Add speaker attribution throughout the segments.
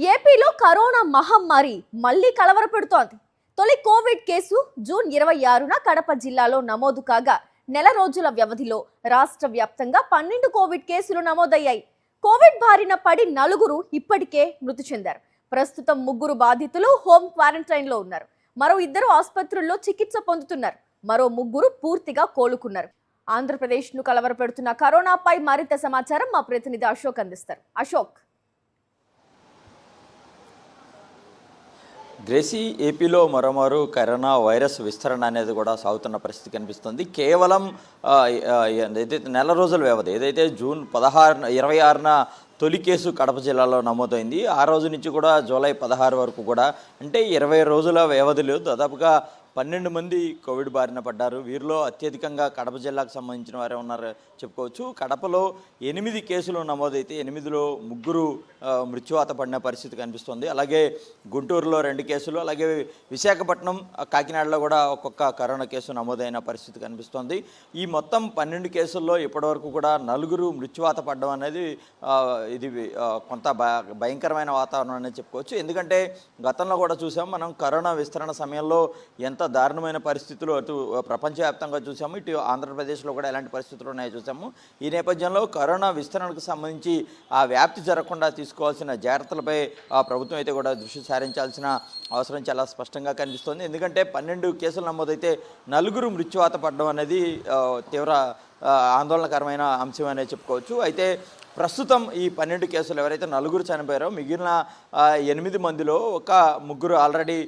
Speaker 1: ఏపీలో కరోనా మహమ్మారి మళ్లీ కలవరపెడుతోంది. తొలి కోవిడ్ కేసు జూన్ 26న కడప జిల్లాలో నమోదు కాగా నెల రోజుల వ్యవధిలో రాష్ట్ర వ్యాప్తంగా 12 కోవిడ్ కేసులు నమోదయ్యాయి. కోవిడ్ బారిన పడి 4 ఇప్పటికే మృతి చెందారు. ప్రస్తుతం 3 బాధితులు హోమ్ క్వారంటైన్ లో ఉన్నారు. మరో 2 ఆసుపత్రుల్లో చికిత్స పొందుతున్నారు. మరో 3 పూర్తిగా కోలుకున్నారు. ఆంధ్రప్రదేశ్ను కలవరపెడుతున్న కరోనాపై మరింత సమాచారం మా ప్రతినిధి అశోక్ అందిస్తారు. అశోక్.
Speaker 2: గ్రేసీ, ఏపీలో మరోమారు కరోనా వైరస్ విస్తరణ అనేది కూడా సాగుతున్న పరిస్థితి కనిపిస్తుంది. కేవలం ఏదైతే నెల రోజుల వ్యవధి, ఏదైతే జూన్ 26న తొలి కేసు కడప జిల్లాలో నమోదైంది. ఆ రోజు నుంచి కూడా జూలై 16 వరకు కూడా, అంటే 20 రోజుల వ్యవధిలో దాదాపుగా 12 మంది కోవిడ్ బారిన పడ్డారు. వీరిలో అత్యధికంగా కడప జిల్లాకు సంబంధించిన వారే ఉన్నారు చెప్పుకోవచ్చు. కడపలో 8 కేసులు నమోదైతే 8లో 3 మృత్యువాత పడిన పరిస్థితి కనిపిస్తుంది. అలాగే గుంటూరులో 2 కేసులు, అలాగే విశాఖపట్నం, కాకినాడలో కూడా ఒక్కొక్క కరోనా కేసు నమోదైన పరిస్థితి కనిపిస్తుంది. ఈ మొత్తం 12 కేసుల్లో ఇప్పటివరకు కూడా 4 మృత్యువాత పడడం అనేది ఇది కొంత భయంకరమైన వాతావరణం అనేది చెప్పుకోవచ్చు. ఎందుకంటే గతంలో కూడా చూసాం మనం, కరోనా విస్తరణ సమయంలో ఎంత దారుణమైన పరిస్థితులు అటు ప్రపంచవ్యాప్తంగా చూసాము, ఇటు ఆంధ్రప్రదేశ్లో కూడా ఎలాంటి పరిస్థితులు ఉన్నాయో చూసాము. ఈ నేపథ్యంలో కరోనా విస్తరణకు సంబంధించి ఆ వ్యాప్తి జరగకుండా తీసుకోవాల్సిన జాగ్రత్తలపై ప్రభుత్వం అయితే కూడా దృష్టి సారించాల్సిన అవసరం చాలా స్పష్టంగా కనిపిస్తుంది. ఎందుకంటే 12 కేసులు నమోదైతే 4 మృత్యువాత పడడం అనేది తీవ్ర ఆందోళనకరమైన అంశం అనేది చెప్పుకోవచ్చు. అయితే ప్రస్తుతం ఈ 12 కేసులు ఎవరైతే 4 చనిపోయారో, మిగిలిన 8 మందిలో ఒక 3 ఆల్రెడీ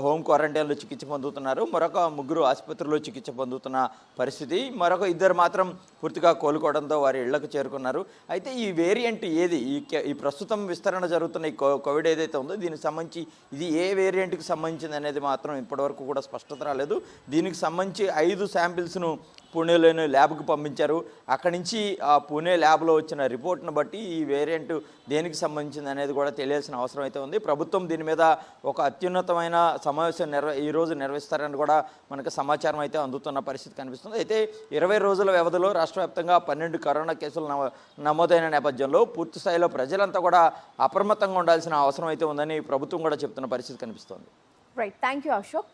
Speaker 2: హోమ్ క్వారంటైన్లో చికిత్స పొందుతున్నారు. మరొక 3 ఆసుపత్రిలో చికిత్స పొందుతున్న పరిస్థితి. మరొక 2 మాత్రం పూర్తిగా కోలుకోవడంతో వారి ఇళ్లకు చేరుకున్నారు. అయితే ఈ వేరియంట్ ఏది, ఈ ప్రస్తుతం విస్తరణ జరుగుతున్న ఈ కోవిడ్ ఏదైతే ఉందో దీనికి సంబంధించి ఇది ఏ వేరియంట్కి సంబంధించింది అనేది మాత్రం ఇప్పటివరకు కూడా స్పష్టత రాలేదు. దీనికి సంబంధించి 5 శాంపిల్స్ను పూణేలోని ల్యాబ్కు పంపించారు. అక్కడి నుంచి ఆ పూణే ల్యాబ్లో వచ్చిన రిపోర్ట్ను బట్టి ఈ వేరియంట్ దేనికి సంబంధించింది అనేది కూడా తెలియాల్సిన అవసరం అయితే ఉంది. ప్రభుత్వం దీని మీద ఒక అత్యున్నతమైన సమావేశం ఈరోజు నిర్వహిస్తారని కూడా మనకు సమాచారం అయితే అందుతున్న పరిస్థితి కనిపిస్తుంది. అయితే 20 రోజుల వ్యవధిలో రాష్ట్ర వ్యాప్తంగా 12 కరోనా కేసులు నమోదైన నేపథ్యంలో పూర్తి స్థాయిలో ప్రజలంతా కూడా అప్రమత్తంగా ఉండాల్సిన అవసరం అయితే ఉందని ప్రభుత్వం కూడా చెప్తున్న పరిస్థితి కనిపిస్తుంది.
Speaker 1: Right, thank you Ashok.